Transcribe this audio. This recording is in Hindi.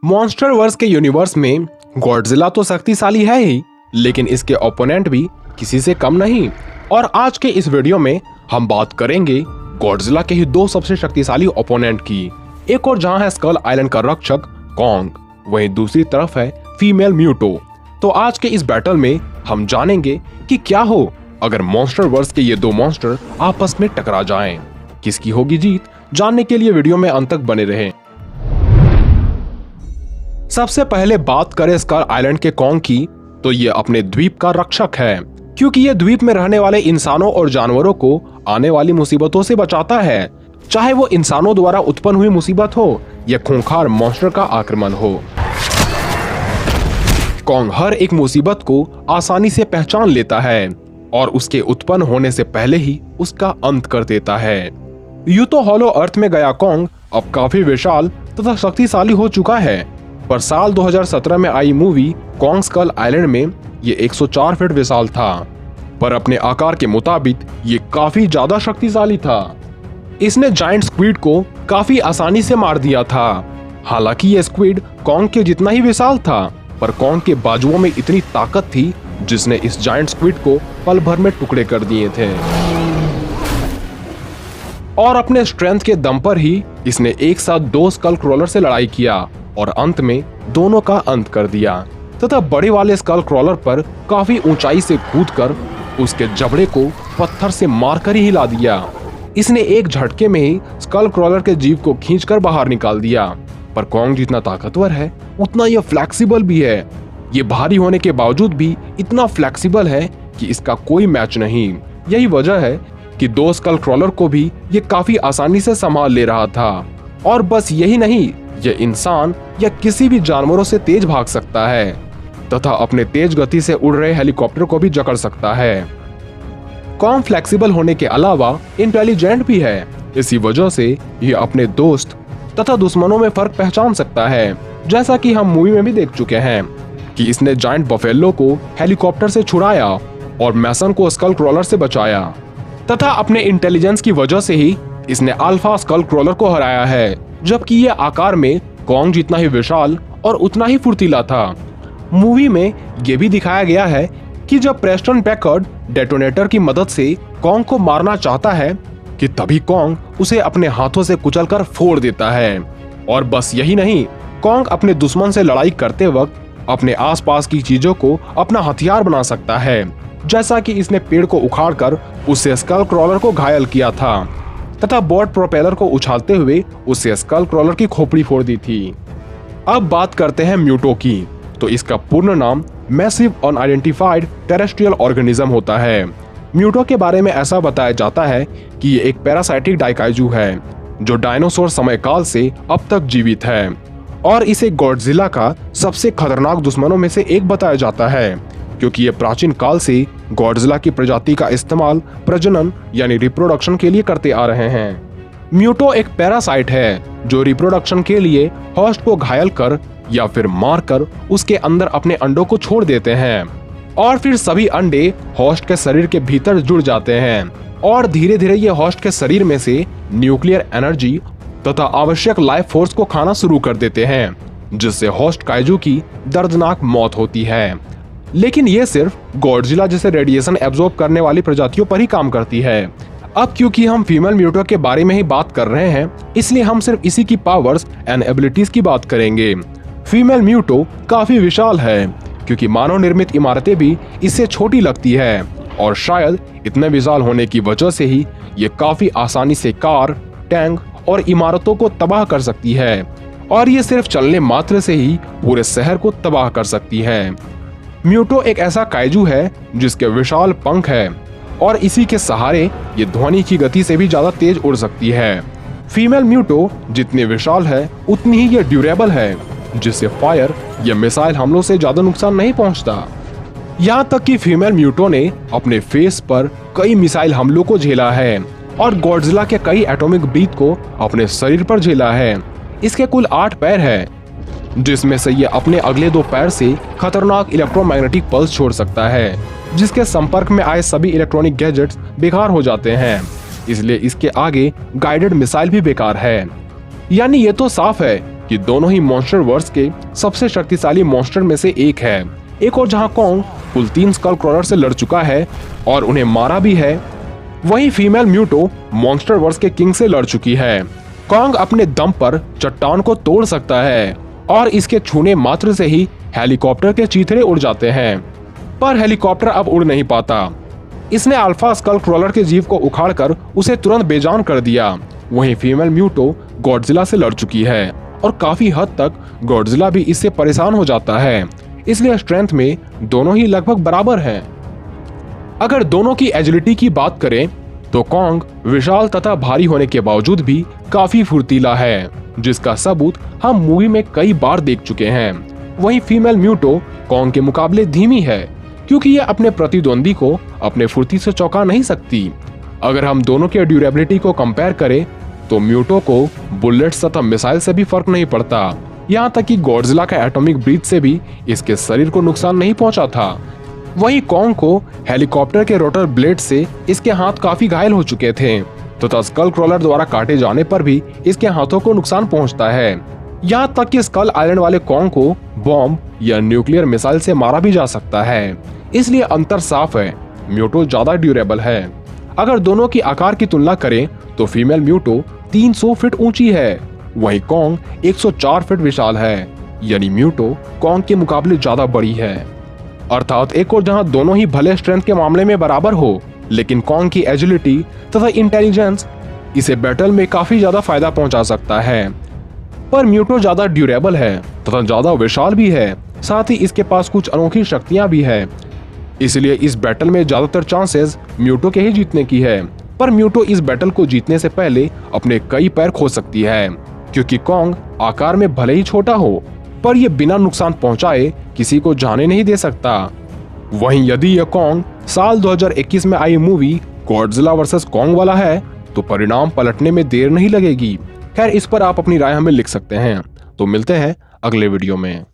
मॉन्स्टरवर्स के यूनिवर्स में गॉडजिला तो शक्तिशाली है ही, लेकिन इसके ओपोनेंट भी किसी से कम नहीं। और आज के इस वीडियो में हम बात करेंगे गॉडजिला के ही दो सबसे शक्तिशाली ओपोनेंट की। एक और जहां है स्कल आइलैंड का रक्षक कॉन्ग, वहीं दूसरी तरफ है फीमेल म्यूटो। तो आज के इस बैटल में हम जानेंगे कि क्या हो अगर मॉन्स्टरवर्स के ये दो मॉन्स्टर आपस में टकरा जाएं। किसकी होगी जीत, जानने के लिए वीडियो में अंत तक बने रहें। सबसे पहले बात करें स्कल आइलैंड के कॉन्ग की, तो ये अपने द्वीप का रक्षक है, क्योंकि ये द्वीप में रहने वाले इंसानों और जानवरों को आने वाली मुसीबतों से बचाता है, चाहे वो इंसानों द्वारा उत्पन्न हुई मुसीबत हो या खूंखार मॉन्स्टर का आक्रमण हो। कॉन्ग हर एक मुसीबत को आसानी से पहचान लेता है और उसके उत्पन्न होने से पहले ही उसका अंत कर देता है। यूं तो हॉलो अर्थ में गया कॉन्ग अब काफी विशाल तथा शक्तिशाली हो चुका है, पर साल 2017 में आई मूवी कॉन्ग स्कल आइलैंड में ये 104 फीट विशाल था, पर अपने आकार के मुताबिक ये काफी ज्यादा शक्तिशाली था। इसने जायंट स्क्विड को काफी आसानी से मार दिया था। हालांकि ये स्क्विड कॉन्ग के जितना ही विशाल था, पर कॉन्ग के बाजुओं में इतनी ताकत थी जिसने इस जायंट स्क्विड को पल भर में टुकड़े कर दिए थे। और अपने स्ट्रेंथ के दम पर ही इसने एक साथ दो स्कल क्रॉलर से लड़ाई किया और अंत में दोनों का अंत कर दिया, तथा बड़े वाले स्कल क्रॉलर पर काफी ऊंचाई से कूदकर उसके जबड़े को पत्थर से मारकर ही हिला दिया। इसने एक झटके में ही स्कल क्रॉलर के जीव को खींचकर बाहर निकाल दिया। पर कॉन्ग जितना ताकतवर है उतना यह फ्लेक्सिबल भी है। ये भारी होने के बावजूद भी इतना फ्लेक्सिबल है कि इसका कोई मैच नहीं। यही वजह है कि दो स्कल क्रॉलर को भी ये काफी आसानी से संभाल ले रहा था। और बस यही नहीं, ये इंसान या किसी भी जानवरों से तेज भाग सकता है तथा अपने तेज गति से उड़ रहे हेलीकॉप्टर को भी जकड़ सकता है। कॉन्ग फ्लेक्सिबल होने के अलावा इंटेलिजेंट भी है। इसी वजह से ये अपने दोस्त तथा दुश्मनों में फर्क पहचान सकता है, जैसा कि हम मूवी में भी देख चुके हैं कि इसने जायंट बफेलो को हेलीकॉप्टर से छुड़ाया और मैसन को स्कल क्रॉलर से बचाया, तथा अपने इंटेलिजेंस की वजह से ही इसने अल्फा स्कल क्रॉलर को हराया है, जबकि ये आकार में कॉन्ग जितना ही विशाल और उतना ही फुर्तीला था। मूवी में ये भी दिखाया गया है कि जब प्रेस्टन पैकर्ड डेटोनेटर की मदद से कॉन्ग को मारना चाहता है कि तभी कॉन्ग उसे अपने हाथों से कुचलकर फोड़ देता है। और बस यही नहीं, कॉन्ग अपने दुश्मन से लड़ाई करते वक्त अपने आसपास की चीजों को अपना हथियार बना सकता है, जैसा कि इसने पेड़ को उखाड़कर उससे स्कल क्रॉलर को घायल किया था तथा बोट प्रोपेलर को उछालते हुए उससे स्कल क्रॉलर की खोपड़ी फोड़ दी थी। अब बात करते हैं म्यूटो की, तो इसका पूर्ण नाम मैसिव अनआइडेंटिफाइड टेरेस्ट्रियल ऑर्गेनिज्म होता है। म्यूटो के बारे में ऐसा बताया जाता है कि ये एक पैरासाइटिक डाइकाइजू है जो डायनासोर समय काल से अब तक जीवित है, और इसे गॉडजिला का सबसे खतरनाक दुश्मनों में से एक बताया जाता है, क्योंकि ये प्राचीन काल से गॉडजिला की प्रजाति का इस्तेमाल प्रजनन यानी रिप्रोडक्शन के लिए करते आ रहे हैं। म्यूटो एक पैरासाइट है जो रिप्रोडक्शन के लिए होस्ट को घायल कर या फिर मारकर उसके अंदर अपने अंडों को छोड़ देते हैं, और फिर सभी अंडे होस्ट के शरीर के भीतर जुड़ जाते हैं और धीरे धीरे ये होस्ट के शरीर में से न्यूक्लियर एनर्जी तथा आवश्यक लाइफ फोर्स को खाना शुरू कर देते हैं, जिससे होस्ट काइजू की दर्दनाक मौत होती है। लेकिन ये सिर्फ गॉडजिला जैसे रेडिएशन एब्जॉर्ब करने वाली प्रजातियों पर ही काम करती है। अब क्योंकि हम फीमेल म्यूटो के बारे में ही बात कर रहे हैं, इसलिए हम सिर्फ इसी की पावर्स एंड एबिलिटीज की बात करेंगे। फीमेल म्यूटो काफी विशाल है, क्योंकि मानव निर्मित इमारतें भी इससे छोटी लगती है, और शायद इतने विशाल होने की वजह से ही ये काफी आसानी से कार, टैंक और इमारतों को तबाह कर सकती है, और ये सिर्फ चलने मात्र से ही पूरे शहर को तबाह कर सकती है। म्यूटो एक ऐसा काइजू है जिसके विशाल पंख है, और इसी के सहारे ये ध्वनि की गति से भी ज्यादा तेज उड़ सकती है। फीमेल म्यूटो जितनी विशाल है उतनी ही ये ड्यूरेबल है, जिससे फायर या मिसाइल हमलों से ज्यादा नुकसान नहीं पहुंचता। यहाँ तक कि फीमेल म्यूटो ने अपने फेस पर कई मिसाइल हमलों को झेला है, और गॉडजिला के कई एटॉमिक ब्रीथ को अपने शरीर पर झेला है। इसके कुल 8 पैर है, जिसमें से ये अपने अगले 2 पैर से खतरनाक इलेक्ट्रोमैग्नेटिक पल्स छोड़ सकता है, जिसके संपर्क में आए सभी इलेक्ट्रॉनिक गैजेट्स बेकार हो जाते हैं। इसलिए इसके आगे गाइडेड मिसाइल भी बेकार है। यानी ये तो साफ है कि दोनों ही मॉन्स्टर वर्स के सबसे शक्तिशाली मॉन्स्टर में से एक है। एक और जहां कॉन्ग कुल 3 स्कल क्रॉलर से लड़ चुका है और उन्हें मारा भी है, वहीं फीमेल म्यूटो मॉन्स्टर वर्स के किंग से लड़ चुकी है। कॉन्ग अपने दम पर चट्टान को तोड़ सकता है और इसके छूने मात्र से ही हेलीकॉप्टर के चीथड़े उड़ जाते हैं, पर हेलीकॉप्टर अब उड़ नहीं पाता। इसने अल्फा स्कल क्रॉलर के जीव को उखाड़कर उसे तुरंत बेजान कर दिया। वहीं फीमेल म्यूटो गॉडजिला से लड़ चुकी है और काफी हद तक गॉडजिला भी इससे परेशान हो जाता है, इसलिए स्ट्रेंथ में दोनों ही लगभग बराबर हैं। अगर दोनों की एजिलिटी की बात करें तो कॉन्ग विशाल तथा भारी होने के बावजूद भी काफी फुर्तीला है, जिसका सबूत हम मूवी में कई बार देख चुके हैं। वहीं फीमेल म्यूटो कॉन्ग के मुकाबले धीमी है, क्योंकि यह अपने प्रतिद्वंदी को अपने फुर्ती से चौंका नहीं सकती। अगर हम दोनों के ड्यूरेबिलिटी को कंपेयर करें तो म्यूटो को बुलेट्स तथा मिसाइल से भी फर्क नहीं पड़ता। यहाँ तक कि गॉडजिला का एटॉमिक ब्रीथ से भी इसके शरीर को नुकसान नहीं पहुंचा था। वहीं कॉन्ग को हेलीकॉप्टर के रोटर ब्लेड से इसके हाथ काफी घायल हो चुके थे, तथा स्कल क्रॉलर द्वारा काटे जाने पर भी इसके हाथों को नुकसान पहुंचता है। यहाँ तक कि स्कल आइलैंड वाले कॉन्ग को बॉम्ब या न्यूक्लियर मिसाइल से मारा भी जा सकता है, इसलिए अंतर साफ है, म्यूटो ज्यादा ड्यूरेबल है। अगर दोनों की आकार की तुलना करें तो फीमेल म्यूटो 300 फीट ऊंची है, वहीं कॉन्ग 104 फीट विशाल है, यानी म्यूटो कॉन्ग के मुकाबले ज्यादा बड़ी है। अर्थात एक और जहां दोनों ही भले स्ट्रेंथ के मामले में बराबर हो, लेकिन कॉन्ग की एजिलिटी तथा इंटेलिजेंस इसे बैटल में काफी ज्यादा फायदा पहुंचा सकता है। पर म्यूटो ज्यादा ड्यूरेबल है तथा ज्यादा विशाल भी है, साथ ही इसके पास कुछ अनोखी शक्तियां भी है, इसलिए इस बैटल में ज्यादातर चांसेस म्यूटो के ही जीतने की है। पर म्यूटो इस बैटल को जीतने से पहले अपने कई पैर खो सकती है, क्योंकि कॉन्ग आकार में भले ही छोटा हो, पर यह बिना नुकसान पहुंचाए किसी को जाने नहीं दे सकता। वहीं यदि यह कॉन्ग साल 2021 में आई मूवी गॉडजिला वर्सेस कॉन्ग वाला है तो परिणाम पलटने में देर नहीं लगेगी। खैर, इस पर आप अपनी राय हमें लिख सकते हैं। तो मिलते हैं अगले वीडियो में।